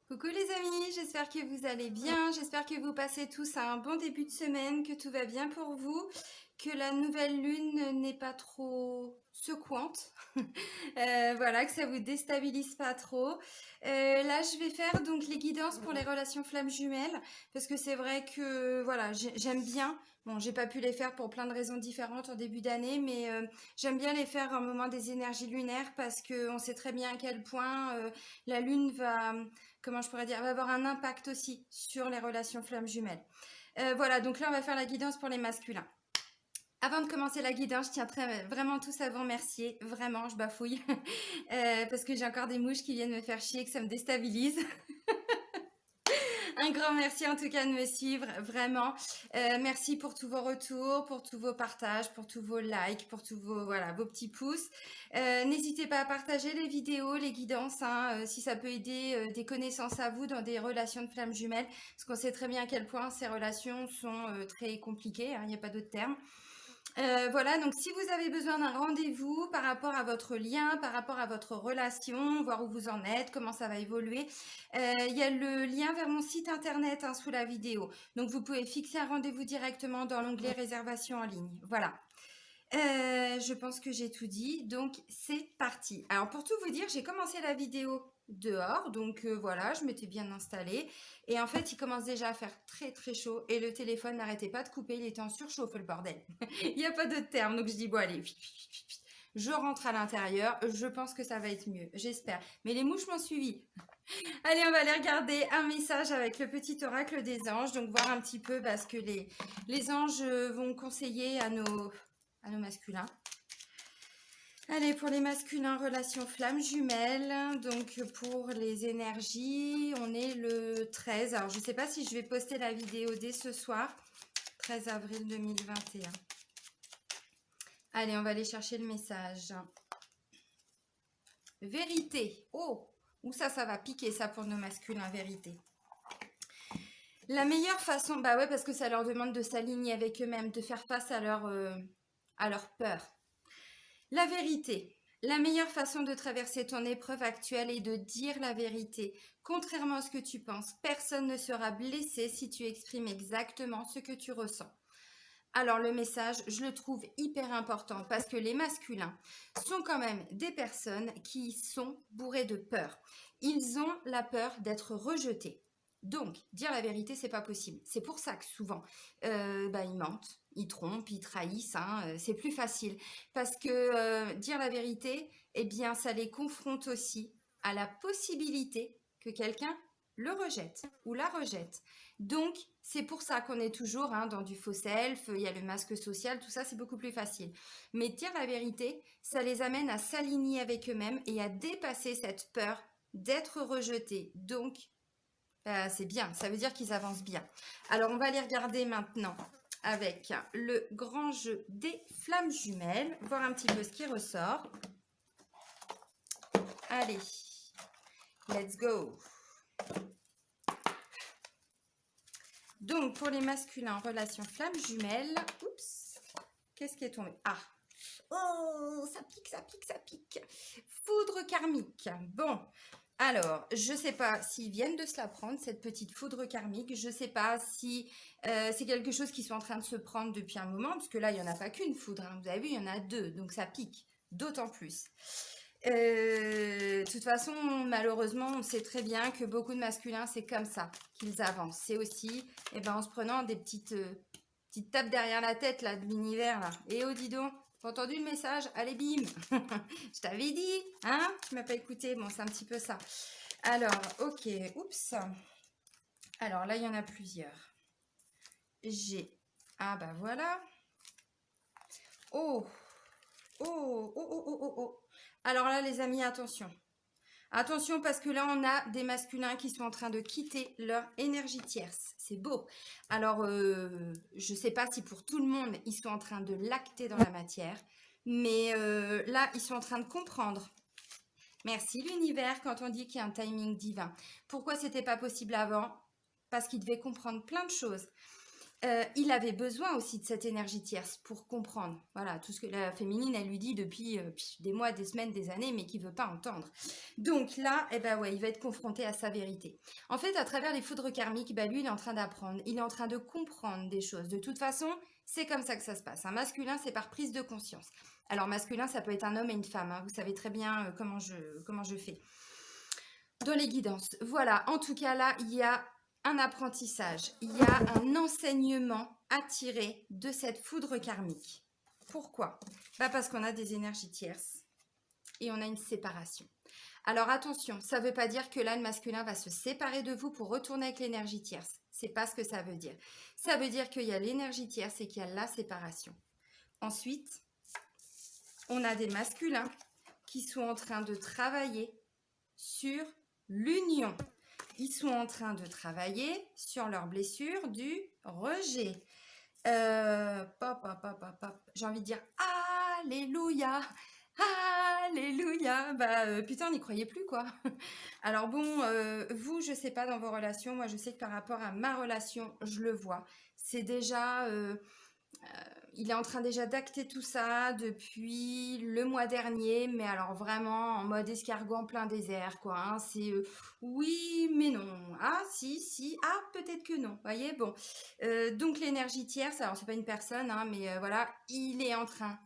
Coucou les amis, j'espère que vous allez bien, j'espère que vous passez tous un bon début de semaine, que tout va bien pour vous, que la nouvelle lune n'est pas trop secouante, voilà, que ça vous déstabilise pas trop. Là, je vais faire donc les guidances pour les relations flammes jumelles, parce que c'est vrai que voilà, j'aime bien. Bon, j'ai pas pu les faire pour plein de raisons différentes en début d'année, mais j'aime bien les faire au moment des énergies lunaires parce que on sait très bien à quel point la lune va comment je pourrais dire, va avoir un impact aussi sur les relations flammes jumelles. Voilà, donc là, on va faire la guidance pour les masculins. Avant de commencer la guidance, je tiens vraiment tous à vous remercier. Vraiment, je bafouille. Parce que j'ai encore des mouches qui viennent me faire chier, que ça me déstabilise. Un grand merci en tout cas de me suivre, vraiment. Merci pour tous vos retours, pour tous vos partages, pour tous vos likes, pour tous vos, voilà, vos petits pouces. N'hésitez pas à partager les vidéos, les guidances, hein, si ça peut aider des connaissances à vous dans des relations de flammes jumelles, parce qu'on sait très bien à quel point ces relations sont très compliquées, hein, il n'y a pas d'autre terme. Voilà, donc si vous avez besoin d'un rendez-vous par rapport à votre lien, par rapport à votre relation, voir où vous en êtes, comment ça va évoluer, il y a le lien vers mon site internet hein, sous la vidéo. Donc vous pouvez fixer un rendez-vous directement dans l'onglet réservation en ligne. Voilà. Je pense que j'ai tout dit, donc c'est parti. Alors pour tout vous dire, j'ai commencé la vidéo dehors, donc voilà, je m'étais bien installée. Et en fait, il commence déjà à faire très très chaud et le téléphone n'arrêtait pas de couper, il était en surchauffe le bordel. Il n'y a pas d'autre terme, donc je dis bon allez, je rentre à l'intérieur, je pense que ça va être mieux, j'espère. Mais les mouches m'ont suivi. Allez, on va aller regarder un message avec le petit oracle des anges, donc voir un petit peu parce que les anges vont conseiller à nos masculins. Allez, pour les masculins, relation flamme jumelle. Donc, pour les énergies, on est le 13. Alors, je ne sais pas si je vais poster la vidéo dès ce soir. 13 avril 2021. Allez, on va aller chercher le message. Vérité. Oh, où ça va piquer ça pour nos masculins, vérité. La meilleure façon, bah ouais, parce que ça leur demande de s'aligner avec eux-mêmes, de faire face à leur peur. La vérité. La meilleure façon de traverser ton épreuve actuelle est de dire la vérité. Contrairement à ce que tu penses, personne ne sera blessé si tu exprimes exactement ce que tu ressens. Alors le message, je le trouve hyper important parce que les masculins sont quand même des personnes qui sont bourrées de peur. Ils ont la peur d'être rejetés. Donc, dire la vérité, c'est pas possible. C'est pour ça que souvent, ils mentent, ils trompent, ils trahissent. Hein, c'est plus facile parce que dire la vérité, eh bien, ça les confronte aussi à la possibilité que quelqu'un le rejette ou la rejette. Donc, c'est pour ça qu'on est toujours hein, dans du faux self, il y a le masque social, tout ça, c'est beaucoup plus facile. Mais dire la vérité, ça les amène à s'aligner avec eux-mêmes et à dépasser cette peur d'être rejetés. Donc, c'est bien, ça veut dire qu'ils avancent bien. Alors, on va les regarder maintenant avec le grand jeu des flammes jumelles, voir un petit peu ce qui ressort. Allez, let's go. Donc, pour les masculins, relation flamme jumelle. Oups, qu'est-ce qui est tombé? Ah, oh, ça pique, ça pique, ça pique. Foudre karmique. Bon, alors, je ne sais pas s'ils viennent de se la prendre, cette petite foudre karmique. Je ne sais pas si c'est quelque chose qu'ils sont en train de se prendre depuis un moment, parce que là, il n'y en a pas qu'une foudre. Hein. Vous avez vu, il y en a deux, donc ça pique, d'autant plus. De toute façon, malheureusement, on sait très bien que beaucoup de masculins, c'est comme ça qu'ils avancent. C'est aussi en se prenant des petites tapes derrière la tête là, de l'univers. Là. Et oh, dis donc, t'as entendu le message? Allez, bim. Je t'avais dit, hein? Tu m'as pas écouté. Bon, c'est un petit peu ça. Alors, ok, oups. Alors là, il y en a plusieurs. J'ai... Ah bah voilà. Oh, oh, oh, oh, oh, oh, oh. Alors là, les amis, attention. Attention parce que là, on a des masculins qui sont en train de quitter leur énergie tierce. C'est beau. Alors, je ne sais pas si pour tout le monde, ils sont en train de lacter dans la matière. Mais là, ils sont en train de comprendre. Merci l'univers quand on dit qu'il y a un timing divin. Pourquoi c'était pas possible avant? Parce qu'ils devaient comprendre plein de choses. il avait besoin aussi de cette énergie tierce pour comprendre. Voilà, tout ce que la féminine, elle lui dit depuis des mois, des semaines, des années, mais qu'il veut pas entendre. Donc là, eh ben ouais, il va être confronté à sa vérité. En fait, à travers les foudres karmiques, bah lui, il est en train d'apprendre, il est en train de comprendre des choses. De toute façon, c'est comme ça que ça se passe. Un masculin, c'est par prise de conscience. Alors masculin, ça peut être un homme et une femme, hein. Vous savez très bien comment je fais dans les guidances. Voilà, en tout cas là, il y a un apprentissage, il y a un enseignement à tirer de cette foudre karmique. Pourquoi? Bah parce qu'on a des énergies tierces et on a une séparation. Alors attention, ça ne veut pas dire que là, le masculin va se séparer de vous pour retourner avec l'énergie tierce. C'est pas ce que ça veut dire. Ça veut dire qu'il y a l'énergie tierce et qu'il y a la séparation. Ensuite, on a des masculins qui sont en train de travailler sur l'union. Ils sont en train de travailler sur leur blessure du rejet. J'ai envie de dire Alléluia, Alléluia. Putain, on n'y croyait plus, quoi. Alors bon, vous, je sais pas dans vos relations. Moi, je sais que par rapport à ma relation, je le vois. C'est déjà... il est en train déjà d'acter tout ça depuis le mois dernier, mais alors vraiment en mode escargot en plein désert, quoi. Hein. C'est oui, mais non. Ah, si, si. Ah, peut-être que non. Voyez, bon. Donc l'énergie tierce, alors c'est pas une personne, hein, mais voilà, il est en train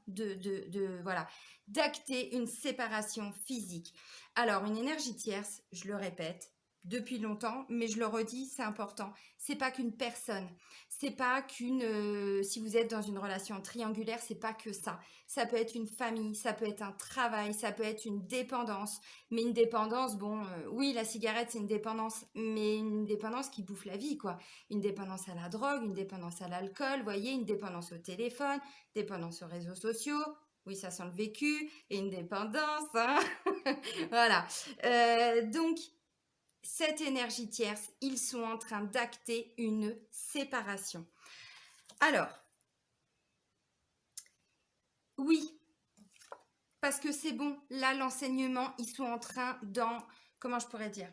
voilà, d'acter une séparation physique. Alors une énergie tierce, je le répète depuis longtemps, mais je le redis, c'est important. C'est pas qu'une personne. C'est pas qu'une si vous êtes dans une relation triangulaire, c'est pas que ça. Ça peut être une famille, ça peut être un travail, ça peut être une dépendance. Mais une dépendance, bon, oui, la cigarette c'est une dépendance, mais une dépendance qui bouffe la vie, quoi. Une dépendance à la drogue, une dépendance à l'alcool, voyez, une dépendance au téléphone, dépendance aux réseaux sociaux. Oui, ça sent le vécu et une dépendance, hein. Voilà. Donc cette énergie tierce, ils sont en train d'acter une séparation. Alors, oui, parce que c'est bon, là, l'enseignement, ils sont en train comment je pourrais dire?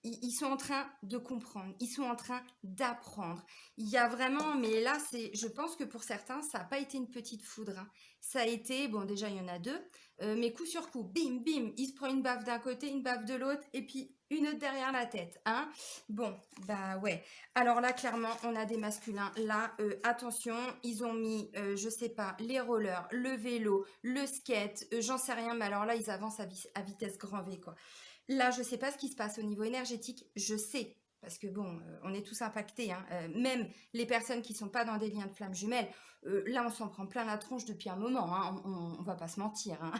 Ils sont en train de comprendre, ils sont en train d'apprendre. Il y a vraiment, mais là, je pense que pour certains, ça n'a pas été une petite foudre. Hein. Ça a été, bon, déjà, il y en a deux, mais coup sur coup, bim, bim, il se prend une baffe d'un côté, une baffe de l'autre, et puis une autre derrière la tête. Hein. Bon, bah ouais. Alors là, clairement, on a des masculins. Là, attention, ils ont mis, je sais pas, les rollers, le vélo, le skate, j'en sais rien, mais alors là, ils avancent à vitesse grand V, quoi. Là, je ne sais pas ce qui se passe au niveau énergétique, je sais, parce que bon, on est tous impactés, hein, même les personnes qui ne sont pas dans des liens de flammes jumelles, là, on s'en prend plein la tronche depuis un moment, hein, on ne va pas se mentir, hein,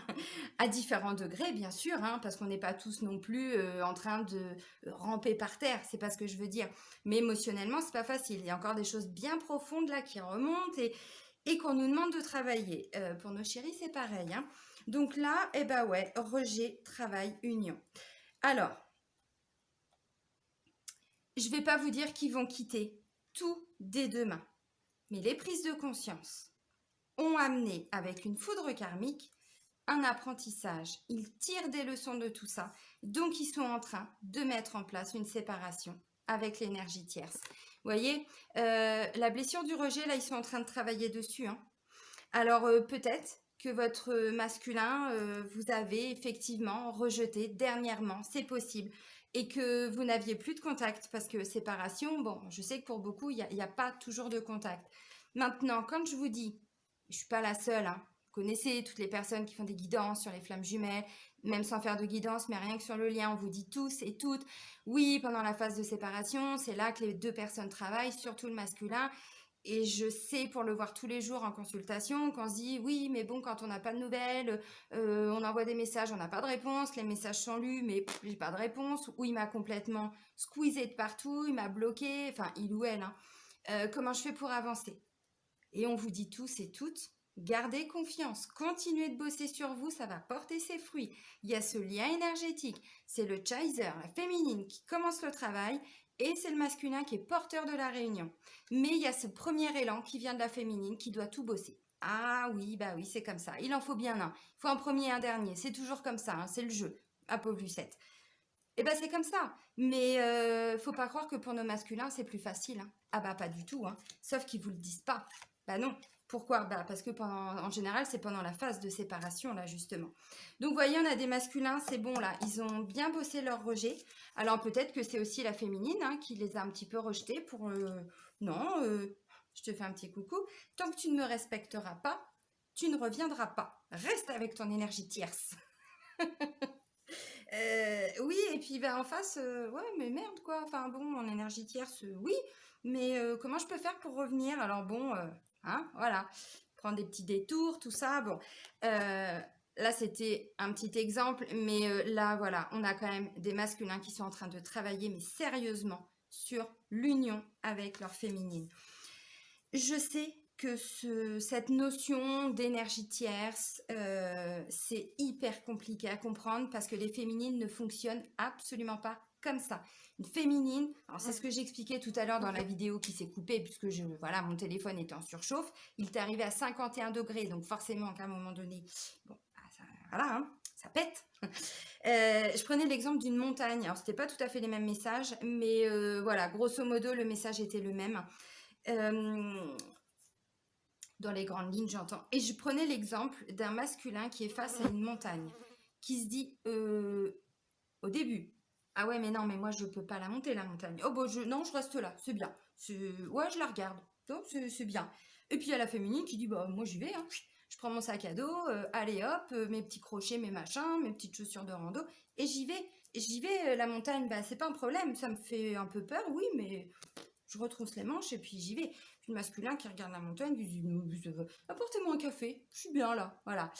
à différents degrés, bien sûr, hein, parce qu'on n'est pas tous non plus en train de ramper par terre, c'est pas ce que je veux dire, mais émotionnellement, c'est pas facile, il y a encore des choses bien profondes là qui remontent et qu'on nous demande de travailler. Pour nos chéris, c'est pareil, hein. Donc là, eh ben ouais, rejet, travail, union. Alors, je ne vais pas vous dire qu'ils vont quitter tout dès demain. Mais les prises de conscience ont amené, avec une foudre karmique, un apprentissage. Ils tirent des leçons de tout ça. Donc, ils sont en train de mettre en place une séparation avec l'énergie tierce. Vous voyez, la blessure du rejet, là, ils sont en train de travailler dessus. Hein. Alors, peut-être que votre masculin, vous avez effectivement rejeté dernièrement, c'est possible, et que vous n'aviez plus de contact, parce que séparation, bon, je sais que pour beaucoup, il n'y a pas toujours de contact. Maintenant, quand je vous dis, je ne suis pas la seule, hein, vous connaissez toutes les personnes qui font des guidances sur les flammes jumelles, même sans faire de guidance, mais rien que sur le lien, on vous dit tous et toutes, oui, pendant la phase de séparation, c'est là que les deux personnes travaillent, surtout le masculin, et je sais, pour le voir tous les jours en consultation, qu'on se dit, oui, mais bon, quand on n'a pas de nouvelles, on envoie des messages, on n'a pas de réponse, les messages sont lus, mais j'ai pas de réponse, ou il m'a complètement squeezé de partout, il m'a bloqué, enfin, il ou elle, hein. Comment je fais pour avancer? Et on vous dit tous et toutes, gardez confiance, continuez de bosser sur vous, ça va porter ses fruits. Il y a ce lien énergétique, c'est le chaser, la féminine qui commence le travail, et c'est le masculin qui est porteur de la réunion. Mais il y a ce premier élan qui vient de la féminine qui doit tout bosser. Ah oui, bah oui, c'est comme ça. Il en faut bien un. Il faut un premier et un dernier. C'est toujours comme ça, hein, c'est le jeu. À pauvre Lucette. Et ben c'est comme ça. Mais faut pas croire que pour nos masculins, c'est plus facile, hein. Ah bah pas du tout, hein. Sauf qu'ils vous le disent pas. Bah non. Pourquoi? Bah parce que en général, c'est pendant la phase de séparation, là, justement. Donc, vous voyez, on a des masculins, c'est bon, là. Ils ont bien bossé leur rejet. Alors, peut-être que c'est aussi la féminine, hein, qui les a un petit peu rejetés pour... non, je te fais un petit coucou. Tant que tu ne me respecteras pas, tu ne reviendras pas. Reste avec ton énergie tierce. Oui, et puis en face, ouais, mais merde quoi. Enfin bon, mon énergie tierce, oui, mais comment je peux faire pour revenir? Alors bon, hein, voilà, prendre des petits détours, tout ça. Bon, là c'était un petit exemple, mais là voilà, on a quand même des masculins qui sont en train de travailler, mais sérieusement, sur l'union avec leur féminine. Je sais que cette notion d'énergie tierce, c'est hyper compliqué à comprendre parce que les féminines ne fonctionnent absolument pas comme ça. Une féminine, alors c'est ce que j'expliquais tout à l'heure dans la vidéo qui s'est coupée puisque voilà, mon téléphone était en surchauffe. Il était arrivé à 51 degrés, donc forcément qu'à un moment donné, bon, voilà, hein, ça pète. Je prenais l'exemple d'une montagne. Alors c'était pas tout à fait les mêmes messages, mais voilà, grosso modo, le message était le même. Dans les grandes lignes, j'entends. Et je prenais l'exemple d'un masculin qui est face à une montagne, qui se dit au début, ah ouais, mais non, mais moi je peux pas la monter la montagne. Oh bon, non, je reste là, c'est bien. Ouais, je la regarde, c'est bien. Et puis il y a la féminine qui dit, bah moi j'y vais, hein. Je prends mon sac à dos, allez hop, mes petits crochets, mes machins, mes petites chaussures de rando, et j'y vais. Et j'y vais, la montagne, bah c'est pas un problème, ça me fait un peu peur, oui, mais je retrousse les manches et puis j'y vais. Puis le masculin qui regarde la montagne, il dit apportez-moi un café, je suis bien là. Voilà.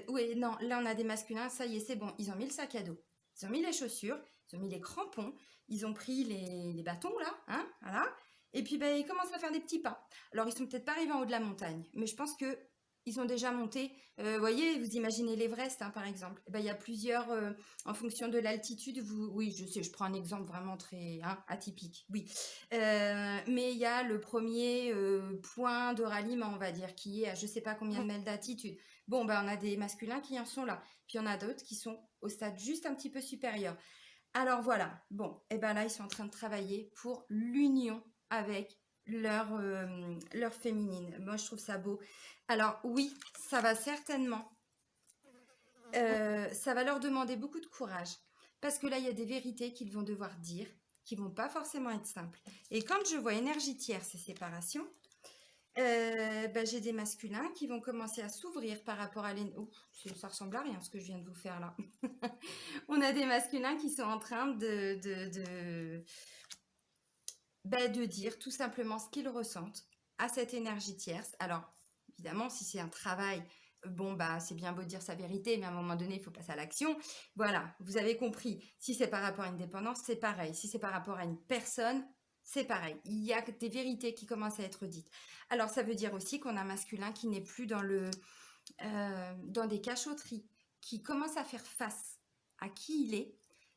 Oui, non, là on a des masculins, ça y est, c'est bon. Ils ont mis le sac à dos, ils ont mis les chaussures, ils ont mis les crampons, ils ont pris les bâtons là, hein, voilà. Et puis ils commencent à faire des petits pas. Alors ils sont peut-être pas arrivés en haut de la montagne, mais je pense que ils ont déjà monté. Vous voyez, vous imaginez l'Everest, hein, par exemple. Il y a plusieurs, en fonction de l'altitude, oui, je sais, je prends un exemple vraiment très atypique, oui. Mais il y a le premier point de ralliement, on va dire, qui est à je sais pas combien de mètres d'altitude. Bon, on a des masculins qui en sont là. Puis il y en a d'autres qui sont au stade juste un petit peu supérieur. Alors voilà, bon, et là, ils sont en train de travailler pour l'union avec leur féminine. Moi, je trouve ça beau. Alors oui, ça va certainement, ça va leur demander beaucoup de courage. Parce que là, il y a des vérités qu'ils vont devoir dire, qui vont pas forcément être simples. Et quand je vois énergie tierce et séparation, j'ai des masculins qui vont commencer à s'ouvrir par rapport à ça ressemble à rien ce que je viens de vous faire là. On a des masculins qui sont en train de dire tout simplement ce qu'ils ressentent à cette énergie tierce. Alors, évidemment, si c'est un travail, c'est bien beau dire sa vérité, mais à un moment donné, il faut passer à l'action. Voilà, vous avez compris. Si c'est par rapport à une dépendance, c'est pareil. Si c'est par rapport à une personne, c'est pareil. Il y a des vérités qui commencent à être dites. Alors, ça veut dire aussi qu'on a un masculin qui n'est plus dans des cachotteries, qui commence à faire face à qui il est,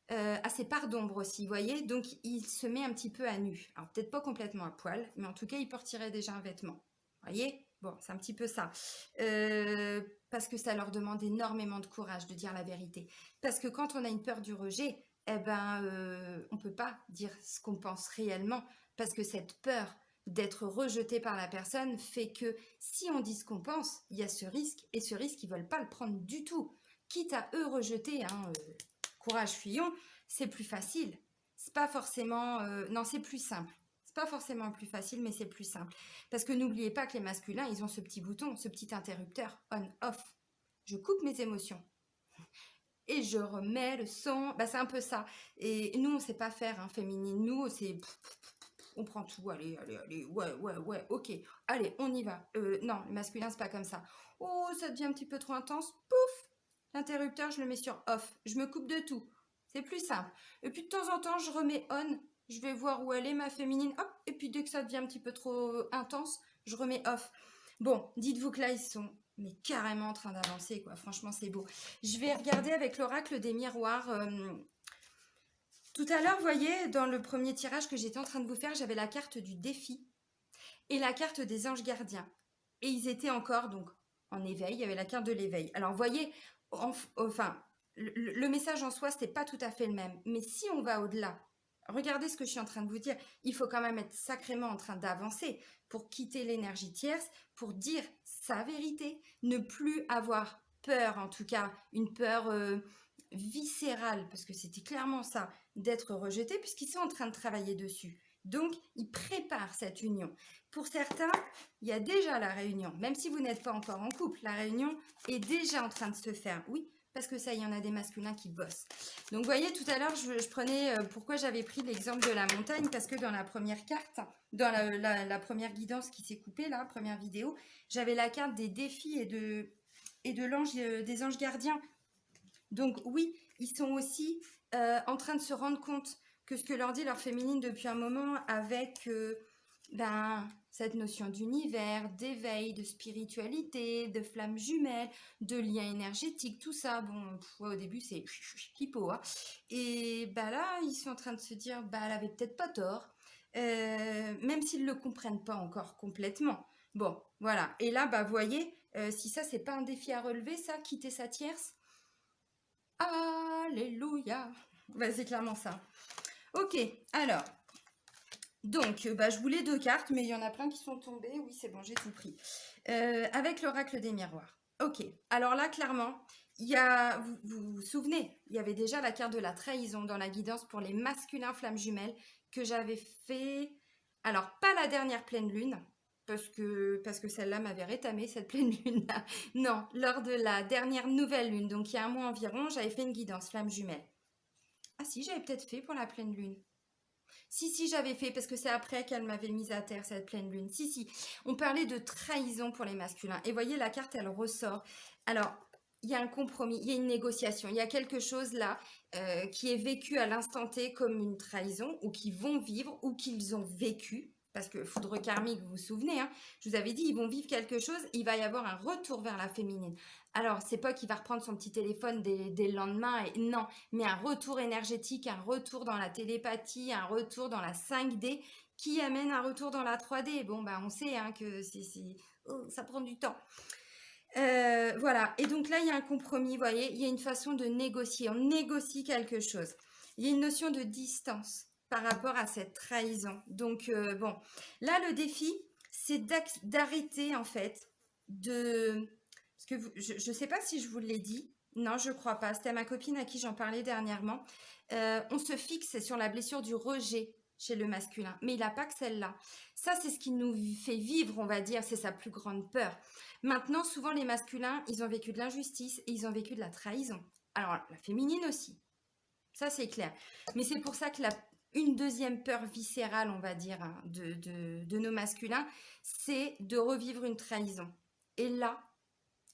à ses parts d'ombre aussi, vous voyez. Donc, il se met un petit peu à nu. Alors, peut-être pas complètement à poil, mais en tout cas, il porterait déjà un vêtement. Vous voyez. Bon, c'est un petit peu ça. Parce que ça leur demande énormément de courage de dire la vérité. Parce que quand on a une peur du rejet, on ne peut pas dire ce qu'on pense réellement. Parce que cette peur d'être rejeté par la personne fait que si on dit ce qu'on pense, il y a ce risque. Et ce risque, ils ne veulent pas le prendre du tout. Quitte à eux rejeter, courage, fuyons, c'est plus facile. C'est pas forcément... non, c'est plus simple. Pas forcément plus facile, mais c'est plus simple. Parce que n'oubliez pas que les masculins, ils ont ce petit bouton, ce petit interrupteur on-off. Je coupe mes émotions. Et je remets le son. C'est un peu ça. Et nous, on ne sait pas faire, hein, féminine. Nous, c'est... On prend tout. Allez, ouais, ok. Allez, on y va. Non, le masculin, c'est pas comme ça. Oh, ça devient un petit peu trop intense. Pouf! L'interrupteur, je le mets sur off. Je me coupe de tout. C'est plus simple. Et puis, de temps en temps, je remets on. Je vais voir où elle est, ma féminine. Hop, et puis dès que ça devient un petit peu trop intense, je remets off. Bon, dites-vous que là, ils sont carrément en train d'avancer, quoi. Franchement, c'est beau. Je vais regarder avec l'oracle des miroirs. Tout à l'heure, vous voyez, dans le premier tirage que j'étais en train de vous faire, j'avais la carte du défi et la carte des anges gardiens. Et ils étaient encore, donc, en éveil. Il y avait la carte de l'éveil. Alors, vous voyez, le message en soi, c'est pas tout à fait le même. Mais si on va au-delà, regardez ce que je suis en train de vous dire. Il faut quand même être sacrément en train d'avancer pour quitter l'énergie tierce, pour dire sa vérité, ne plus avoir peur, en tout cas une peur viscérale, parce que c'était clairement ça, d'être rejeté, puisqu'ils sont en train de travailler dessus. Donc, ils préparent cette union. Pour certains, il y a déjà la réunion. Même si vous n'êtes pas encore en couple, la réunion est déjà en train de se faire. Oui, parce que ça, il y en a des masculins qui bossent. Donc, vous voyez, tout à l'heure, je prenais pourquoi j'avais pris l'exemple de la montagne, parce que dans la première carte, dans la première guidance qui s'est coupée, là, première vidéo, j'avais la carte des défis et de l'ange, des anges gardiens. Donc, oui, ils sont aussi en train de se rendre compte que ce que leur dit leur féminine depuis un moment avec cette notion d'univers, d'éveil, de spiritualité, de flamme jumelle, de lien énergétique, tout ça. Bon, au début, c'est hippo. Hein. Et là, ils sont en train de se dire, elle avait peut-être pas tort, même s'ils ne le comprennent pas encore complètement. Bon, voilà. Et là, vous voyez, si ça, c'est pas un défi à relever, ça, quitter sa tierce. Alléluia. C'est clairement ça. Ok, alors. Donc, je voulais 2 cartes, mais il y en a plein qui sont tombées. Oui, c'est bon, j'ai tout pris. Avec l'oracle des miroirs. Ok, alors là, clairement, vous vous souvenez, il y avait déjà la carte de la trahison dans la guidance pour les masculins flammes jumelles que j'avais fait. Alors, pas la dernière pleine lune, parce que celle-là m'avait rétamé, cette pleine lune-là. Non, lors de la dernière nouvelle lune, donc il y a un mois environ, j'avais fait une guidance flamme jumelle. Ah si, j'avais peut-être fait pour la pleine lune. Si, j'avais fait, parce que c'est après qu'elle m'avait mise à terre, cette pleine lune. Si, on parlait de trahison pour les masculins. Et voyez, la carte, elle ressort. Alors, il y a un compromis, il y a une négociation, il y a quelque chose là qui est vécu à l'instant T comme une trahison, ou qui vont vivre, ou qu'ils ont vécu. Parce que foudre karmique, vous vous souvenez, hein, je vous avais dit, ils vont vivre quelque chose, il va y avoir un retour vers la féminine. Alors, c'est pas qu'il va reprendre son petit téléphone dès le lendemain, non, mais un retour énergétique, un retour dans la télépathie, un retour dans la 5D qui amène un retour dans la 3D. Bon, on sait hein, que ça prend du temps. Voilà, et donc là, il y a un compromis, vous voyez, il y a une façon de négocier, on négocie quelque chose. Il y a une notion de distance par rapport à cette trahison. Donc, bon, là, le défi, c'est d'arrêter, en fait, parce que je ne sais pas si je vous l'ai dit. Non, je ne crois pas. C'était ma copine à qui j'en parlais dernièrement. On se fixe sur la blessure du rejet chez le masculin. Mais il n'a pas que celle-là. Ça, c'est ce qui nous fait vivre, on va dire. C'est sa plus grande peur. Maintenant, souvent, les masculins, ils ont vécu de l'injustice et ils ont vécu de la trahison. Alors, la féminine aussi. Ça, c'est clair. Mais c'est pour ça que une deuxième peur viscérale, on va dire, hein, de nos masculins, c'est de revivre une trahison. Et là,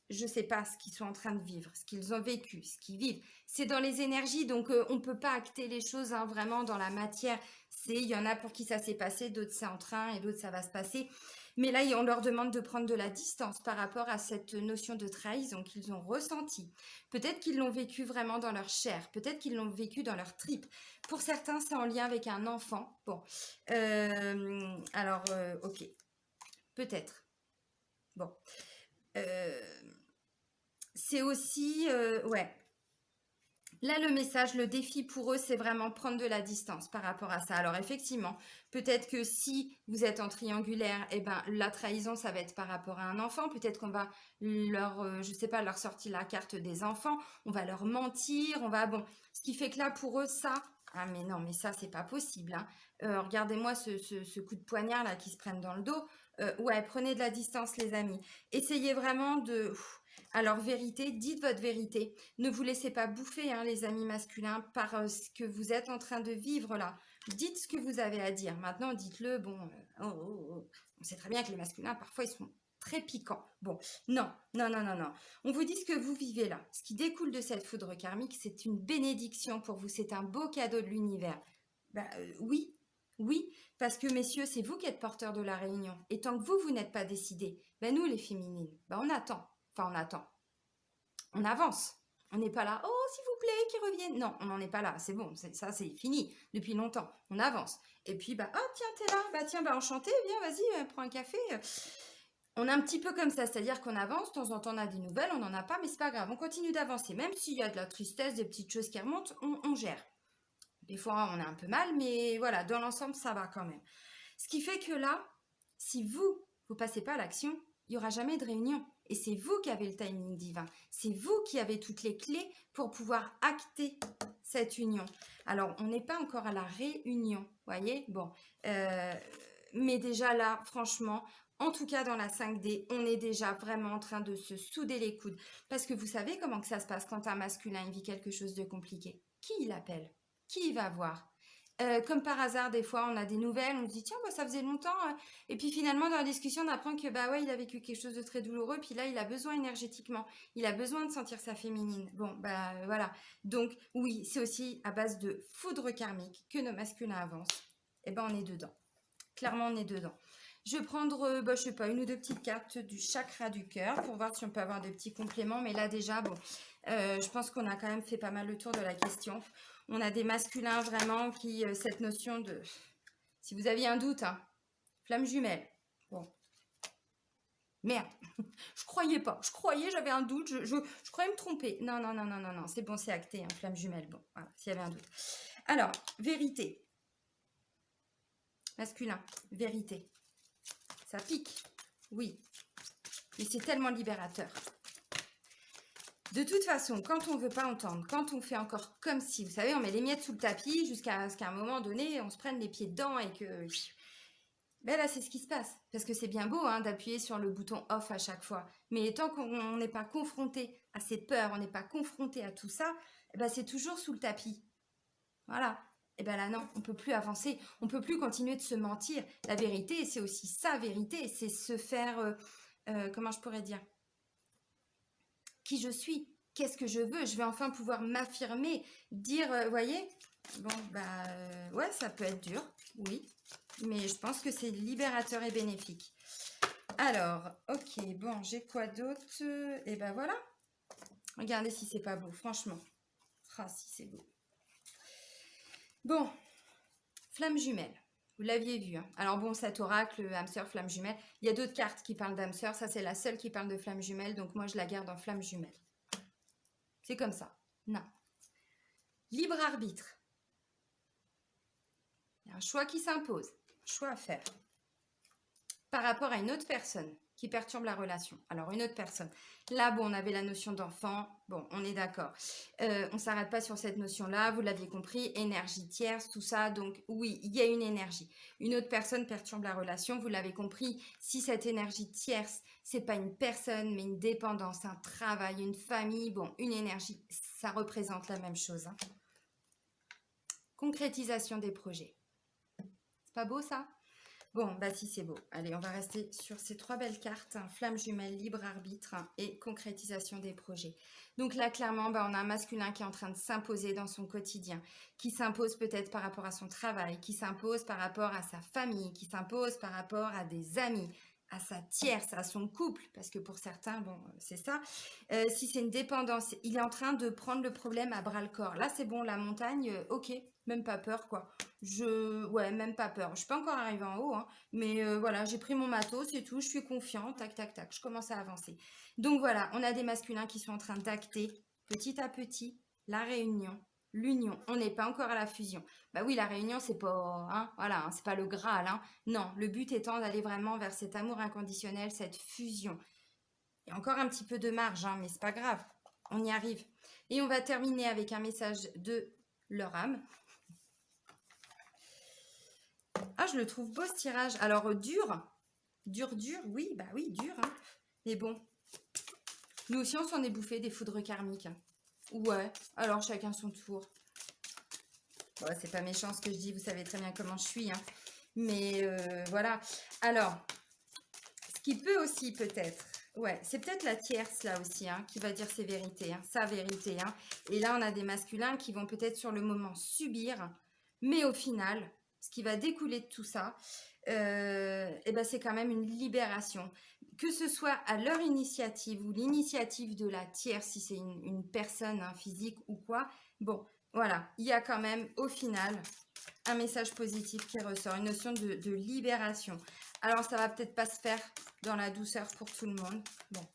je ne sais pas ce qu'ils sont en train de vivre, ce qu'ils ont vécu, ce qu'ils vivent. C'est dans les énergies, donc on ne peut pas acter les choses hein, vraiment dans la matière. Il y en a pour qui ça s'est passé, d'autres c'est en train et d'autres ça va se passer. Mais là, on leur demande de prendre de la distance par rapport à cette notion de trahison qu'ils ont ressentie. Peut-être qu'ils l'ont vécu vraiment dans leur chair, peut-être qu'ils l'ont vécu dans leur tripes. Pour certains, c'est en lien avec un enfant. Bon, alors, ok, peut-être. Bon. C'est aussi, ouais. Là, le message, le défi pour eux, c'est vraiment prendre de la distance par rapport à ça. Alors, effectivement, peut-être que si vous êtes en triangulaire, la trahison, ça va être par rapport à un enfant. Peut-être qu'on va je sais pas, leur sortir la carte des enfants. On va leur mentir. Bon. Ce qui fait que là, pour eux, ça... Ah, mais non, mais ça, c'est pas possible. Hein. Regardez-moi ce coup de poignard, là, qui se prennent dans le dos. Ouais, prenez de la distance, les amis. Essayez vraiment de... Alors, vérité, dites votre vérité. Ne vous laissez pas bouffer, hein, les amis masculins, par ce que vous êtes en train de vivre là. Dites ce que vous avez à dire. Maintenant, dites-le. Bon, on sait très bien que les masculins, parfois, ils sont très piquants. Bon, non. On vous dit ce que vous vivez là. Ce qui découle de cette foudre karmique, c'est une bénédiction pour vous. C'est un beau cadeau de l'univers. Oui, parce que messieurs, c'est vous qui êtes porteurs de la réunion. Et tant que vous n'êtes pas décidés, nous, les féminines, on attend. Enfin, on attend. On avance. On n'est pas là, oh, s'il vous plaît, qu'ils reviennent. Non, on n'en est pas là. C'est bon, ça, c'est fini depuis longtemps. On avance. Et puis, oh, tiens, t'es là. Tiens, enchanté. Viens, vas-y, prends un café. On est un petit peu comme ça, c'est-à-dire qu'on avance, de temps en temps on a des nouvelles, on n'en a pas, mais c'est pas grave, on continue d'avancer. Même s'il y a de la tristesse, des petites choses qui remontent, on gère. Des fois on a un peu mal, mais voilà, dans l'ensemble ça va quand même. Ce qui fait que là, si vous passez pas à l'action, il n'y aura jamais de réunion. Et c'est vous qui avez le timing divin. C'est vous qui avez toutes les clés pour pouvoir acter cette union. Alors, on n'est pas encore à la réunion, voyez. Bon, mais déjà là, franchement, en tout cas dans la 5D, on est déjà vraiment en train de se souder les coudes. Parce que vous savez comment que ça se passe quand un masculin vit quelque chose de compliqué. Qui il appelle? Qui il va voir? Comme par hasard, des fois, on a des nouvelles, on se dit tiens, bah, ça faisait longtemps. Et puis finalement, dans la discussion, on apprend que bah ouais, il a vécu quelque chose de très douloureux. Puis là, il a besoin énergétiquement, il a besoin de sentir sa féminine. Bon, bah voilà. Donc oui, c'est aussi à base de foudre karmique que nos masculins avancent. Et ben on est dedans. Clairement, on est dedans. Je vais prendre, bah, je sais pas, une ou deux petites cartes du chakra du cœur pour voir si on peut avoir des petits compléments. Mais là, déjà, bon, je pense qu'on a quand même fait pas mal le tour de la question. On a des masculins vraiment qui, cette notion de... Si vous aviez un doute, hein, flamme jumelle. Bon. Merde, je croyais pas. Je croyais, j'avais un doute, je croyais me tromper. Non, non, non, non, non, non, c'est bon, c'est acté, hein, flamme jumelle. Bon, voilà, s'il y avait un doute. Alors, vérité. Masculin, vérité. Ça pique, oui. Mais c'est tellement libérateur. De toute façon, quand on ne veut pas entendre, quand on fait encore comme si, vous savez, on met les miettes sous le tapis jusqu'à ce qu'à un moment donné, on se prenne les pieds dedans et que... Ben là, c'est ce qui se passe. Parce que c'est bien beau hein, d'appuyer sur le bouton off à chaque fois. Mais tant qu'on n'est pas confronté à ces peurs, on n'est pas confronté à tout ça, ben c'est toujours sous le tapis. Voilà. Et ben là, non, on ne peut plus avancer. On ne peut plus continuer de se mentir. La vérité, c'est aussi sa vérité. C'est se faire... comment je pourrais dire? Qui je suis, qu'est-ce que je veux, je vais enfin pouvoir m'affirmer, dire, voyez, bon, bah, ouais, ça peut être dur, oui, mais je pense que c'est libérateur et bénéfique. Alors, ok, bon, j'ai quoi d'autre? Et ben voilà, regardez si c'est pas beau, franchement. Ah, si c'est beau. Bon, flamme jumelle. Vous l'aviez vu. Hein. Alors bon, cet oracle, âme sœur, flamme jumelle. Il y a d'autres cartes qui parlent d'âme sœur. Ça, c'est la seule qui parle de flamme jumelle. Donc moi, je la garde en flamme jumelle. C'est comme ça. Non. Libre arbitre. Il y a un choix qui s'impose. Choix à faire. Par rapport à une autre personne qui perturbe la relation. Alors, une autre personne. Là, bon, on avait la notion d'enfant. Bon, on est d'accord. On ne s'arrête pas sur cette notion-là. Vous l'aviez compris. Énergie tierce, tout ça. Donc, oui, il y a une énergie. Une autre personne perturbe la relation. Vous l'avez compris. Si cette énergie tierce, c'est pas une personne, mais une dépendance, un travail, une famille, bon, une énergie, ça représente la même chose. Hein. Concrétisation des projets. C'est pas beau, ça? Bon, bah si c'est beau. Allez, on va rester sur ces trois belles cartes. Hein, flamme jumelle, libre arbitre et concrétisation des projets. Donc là, clairement, bah, on a un masculin qui est en train de s'imposer dans son quotidien, qui s'impose peut-être par rapport à son travail, qui s'impose par rapport à sa famille, qui s'impose par rapport à des amis, à sa tierce, à son couple, parce que pour certains, bon, c'est ça. Si c'est une dépendance, il est en train de prendre le problème à bras-le-corps. Là, c'est bon, la montagne, ok, même pas peur, quoi. Ouais, même pas peur. Je suis pas encore arrivée en haut, hein, mais voilà, j'ai pris mon matos et tout, je suis confiante, tac, tac, tac, je commence à avancer. Donc voilà, on a des masculins qui sont en train d'acter petit à petit la réunion, l'union. On n'est pas encore à la fusion. Bah oui, la réunion, c'est pas, hein, voilà, hein, c'est pas le Graal, hein. Non, le but étant d'aller vraiment vers cet amour inconditionnel, cette fusion. Il y a encore un petit peu de marge, hein, mais c'est pas grave, on y arrive. Et on va terminer avec un message de leur âme. Ah, je le trouve beau ce tirage. Alors, dur, oui, bah oui, dur. Hein. Mais bon, nous aussi, on s'en est bouffé des foudres karmiques. Hein. Ouais, alors chacun son tour. Bon, c'est pas méchant ce que je dis, vous savez très bien comment je suis. Hein. Mais voilà. Alors, ce qui peut aussi peut-être... Ouais, c'est peut-être la tierce là aussi hein, qui va dire ses vérités, hein, sa vérité. Hein. Et là, on a des masculins qui vont peut-être sur le moment subir, mais au final, ce qui va découler de tout ça, et ben c'est quand même une libération. Que ce soit à leur initiative ou l'initiative de la tierce, si c'est une personne hein, physique ou quoi, bon, voilà, il y a quand même au final un message positif qui ressort, une notion de libération. Alors, ça va peut-être pas se faire dans la douceur pour tout le monde. Bon,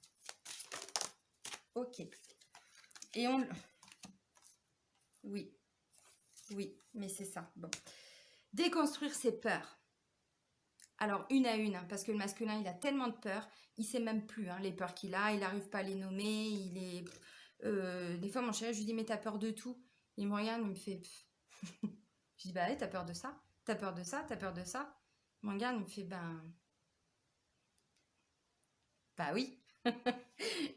ok. Et on... Oui, oui, mais c'est ça. Bon. Déconstruire ses peurs. Alors, une à une, hein, parce que le masculin, il a tellement de peurs, il sait même plus hein, les peurs qu'il a, il n'arrive pas à les nommer, il est... des fois, mon chéri, je lui dis, mais t'as peur de tout. Il me regarde, il me fait... Je dis, bah allez, t'as peur de ça? T'as peur de ça? T'as peur de ça? Il me regarde, il me fait, bah oui.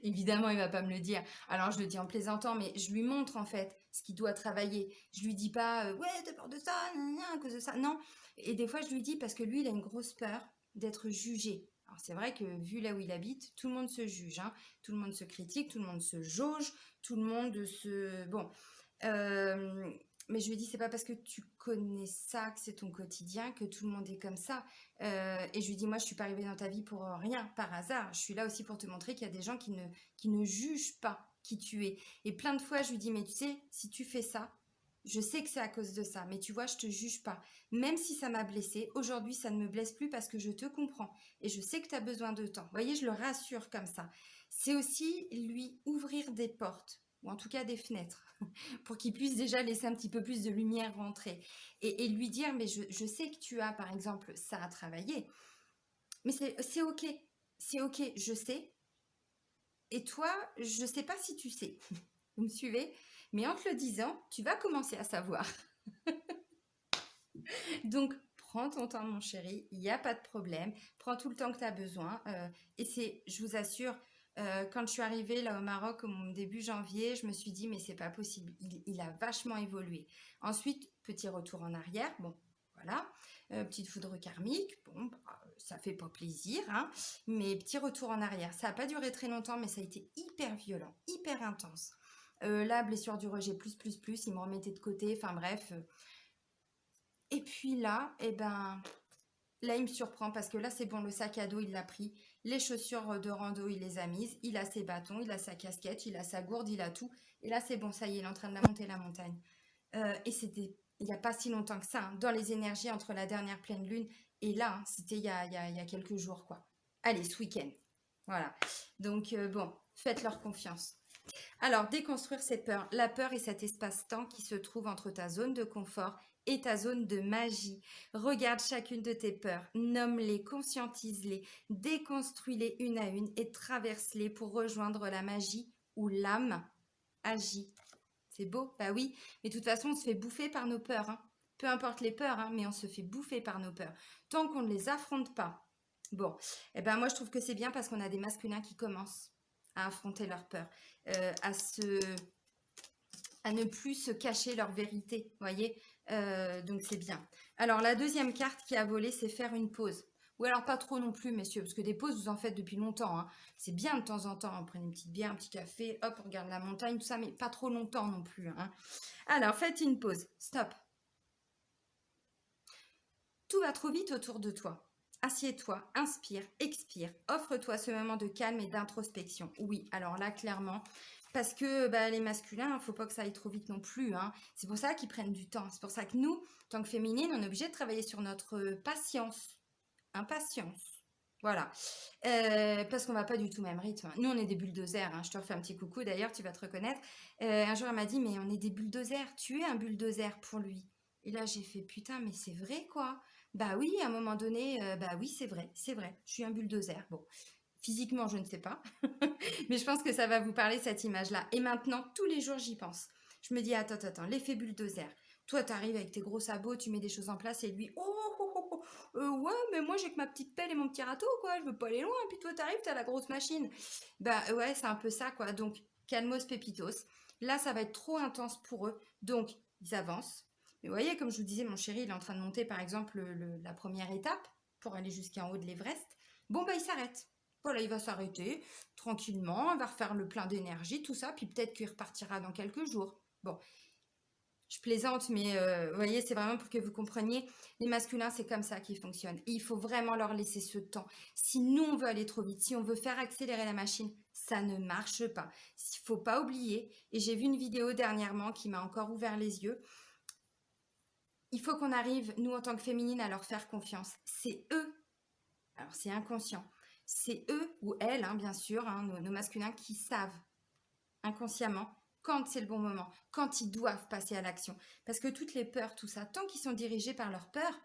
Évidemment, il va pas me le dire. Alors, je le dis en plaisantant, mais je lui montre en fait ce qu'il doit travailler. Je lui dis pas, ouais, t'as peur de ça, nan, nan, à cause de ça. Non. Et des fois, je lui dis parce que lui, il a une grosse peur d'être jugé. Alors, c'est vrai que vu là où il habite, tout le monde se juge, hein. Tout le monde se critique, tout le monde se jauge, tout le monde se... Bon. Euh, mais je lui dis, c'est pas parce que tu connais ça, que c'est ton quotidien, que tout le monde est comme ça. Et je lui dis, moi, je suis pas arrivée dans ta vie pour rien, par hasard. Je suis là aussi pour te montrer qu'il y a des gens qui ne jugent pas qui tu es. Et plein de fois, je lui dis, mais tu sais, si tu fais ça, je sais que c'est à cause de ça, mais tu vois, je te juge pas. Même si ça m'a blessée, aujourd'hui, ça ne me blesse plus parce que je te comprends. Et je sais que tu as besoin de temps. Vous voyez, je le rassure comme ça. C'est aussi lui ouvrir des portes, ou en tout cas des fenêtres, pour qu'il puisse déjà laisser un petit peu plus de lumière rentrer. Et lui dire, mais je sais que tu as, par exemple, ça à travailler, mais c'est ok, c'est ok, je sais. Et toi, je sais pas si tu sais. Vous me suivez? Mais en te le disant, tu vas commencer à savoir. Donc, prends ton temps, mon chéri, il n'y a pas de problème. Prends tout le temps que tu as besoin. Et c'est, je vous assure, quand je suis arrivée là au Maroc au début janvier, je me suis dit, mais c'est pas possible. Il a vachement évolué. Ensuite, petit retour en arrière. Bon, voilà. Petite foudre karmique. Bon, bah, ça fait pas plaisir, hein. Mais petit retour en arrière. Ça n'a pas duré très longtemps, mais ça a été hyper violent, hyper intense. La blessure du rejet, plus, il me remettait de côté. Enfin bref. Et puis là, eh ben, là, il me surprend parce que là, c'est bon, le sac à dos, il l'a pris. Les chaussures de rando, il les a mises. Il a ses bâtons, il a sa casquette, il a sa gourde, il a tout. Et là, c'est bon, ça y est, il est en train de la monter la montagne. Et c'était il n'y a pas si longtemps que ça, hein, dans les énergies entre la dernière pleine lune et là, hein, c'était il y a quelques jours, quoi. Allez, ce week-end. Voilà. Donc, bon, faites-leur confiance. Alors, déconstruire ces peurs. La peur est cet espace-temps qui se trouve entre ta zone de confort et ta zone de magie. Regarde chacune de tes peurs, nomme-les, conscientise-les, déconstruis-les une à une et traverse-les pour rejoindre la magie où l'âme agit. C'est beau? Bah oui, mais de toute façon, on se fait bouffer par nos peurs, hein. Peu importe les peurs, hein, mais on se fait bouffer par nos peurs. Tant qu'on ne les affronte pas. Bon, eh ben moi je trouve que c'est bien parce qu'on a des masculins qui commencent à affronter leurs peurs, à à ne plus se cacher leur vérité, voyez. Donc c'est bien. Alors la deuxième carte qui a volé, c'est faire une pause. Ou alors pas trop non plus, messieurs, parce que des pauses, vous en faites depuis longtemps, hein. C'est bien de temps en temps, on prend une petite bière, un petit café, hop, on regarde la montagne, tout ça, mais pas trop longtemps non plus, hein. Alors faites une pause, stop. Tout va trop vite autour de toi. Assieds-toi, inspire, expire, offre-toi ce moment de calme et d'introspection. Oui, alors là, clairement, parce que bah, les masculins, il ne faut pas que ça aille trop vite non plus, hein. C'est pour ça qu'ils prennent du temps. C'est pour ça que nous, en tant que féminines, on est obligé de travailler sur notre patience. Impatience. Voilà. Parce qu'on va pas du tout au même rythme. Nous, on est des bulldozers, hein. Je te refais un petit coucou, d'ailleurs, tu vas te reconnaître. Un jour, elle m'a dit, mais on est des bulldozers. Tu es un bulldozer pour lui. Et là, j'ai fait, putain, mais c'est vrai, quoi. Bah oui, à un moment donné, bah oui, c'est vrai. Je suis un bulldozer. Bon, physiquement, je ne sais pas. Mais je pense que ça va vous parler, cette image-là. Et maintenant, tous les jours, j'y pense. Je me dis, attends, l'effet bulldozer. Toi, tu arrives avec tes gros sabots, tu mets des choses en place et lui, ouais, mais moi, j'ai que ma petite pelle et mon petit râteau, quoi. Je veux pas aller loin. Puis toi, t'arrives, t'as la grosse machine. Bah ouais, c'est un peu ça, quoi. Donc, calmos pépitos. Là, ça va être trop intense pour eux. Donc, ils avancent. Mais vous voyez, comme je vous disais, mon chéri, il est en train de monter, par exemple, la première étape pour aller jusqu'en haut de l'Everest. Bon, bah, il s'arrête. Voilà, il va s'arrêter tranquillement, il va refaire le plein d'énergie, tout ça, puis peut-être qu'il repartira dans quelques jours. Bon, je plaisante, mais vous voyez, c'est vraiment pour que vous compreniez, les masculins, c'est comme ça qu'ils fonctionnent. Et il faut vraiment leur laisser ce temps. Si nous, on veut aller trop vite, si on veut faire accélérer la machine, ça ne marche pas. Il ne faut pas oublier, et j'ai vu une vidéo dernièrement qui m'a encore ouvert les yeux, il faut qu'on arrive, nous, en tant que féminines, à leur faire confiance. C'est eux, alors c'est inconscient, c'est eux ou elles, hein, bien sûr, hein, nos masculins qui savent inconsciemment quand c'est le bon moment, quand ils doivent passer à l'action. Parce que toutes les peurs, tout ça, tant qu'ils sont dirigés par leurs peurs,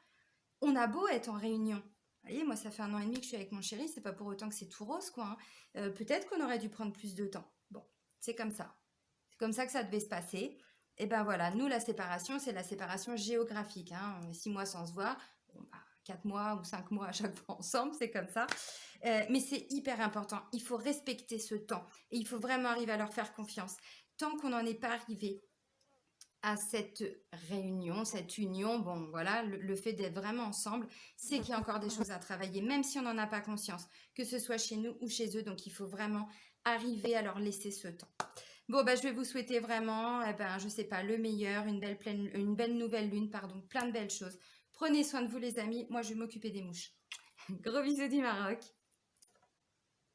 on a beau être en réunion. Vous voyez, moi, ça fait 1 an et demi que je suis avec mon chéri, c'est pas pour autant que c'est tout rose, quoi, hein. Peut-être qu'on aurait dû prendre plus de temps. Bon, c'est comme ça. C'est comme ça que ça devait se passer. Et ben voilà, nous, la séparation, c'est la séparation géographique, hein. 6 mois sans se voir, bon, bah, 4 mois ou 5 mois à chaque fois ensemble, c'est comme ça. Mais c'est hyper important. Il faut respecter ce temps et il faut vraiment arriver à leur faire confiance. Tant qu'on n'en est pas arrivé à cette réunion, cette union, bon voilà, le fait d'être vraiment ensemble, c'est qu'il y a encore des choses à travailler, même si on n'en a pas conscience, que ce soit chez nous ou chez eux. Donc il faut vraiment arriver à leur laisser ce temps. Bon, bah, je vais vous souhaiter vraiment, je sais pas, le meilleur, une belle nouvelle lune, pardon, plein de belles choses. Prenez soin de vous les amis, moi je vais m'occuper des mouches. Gros bisous du Maroc.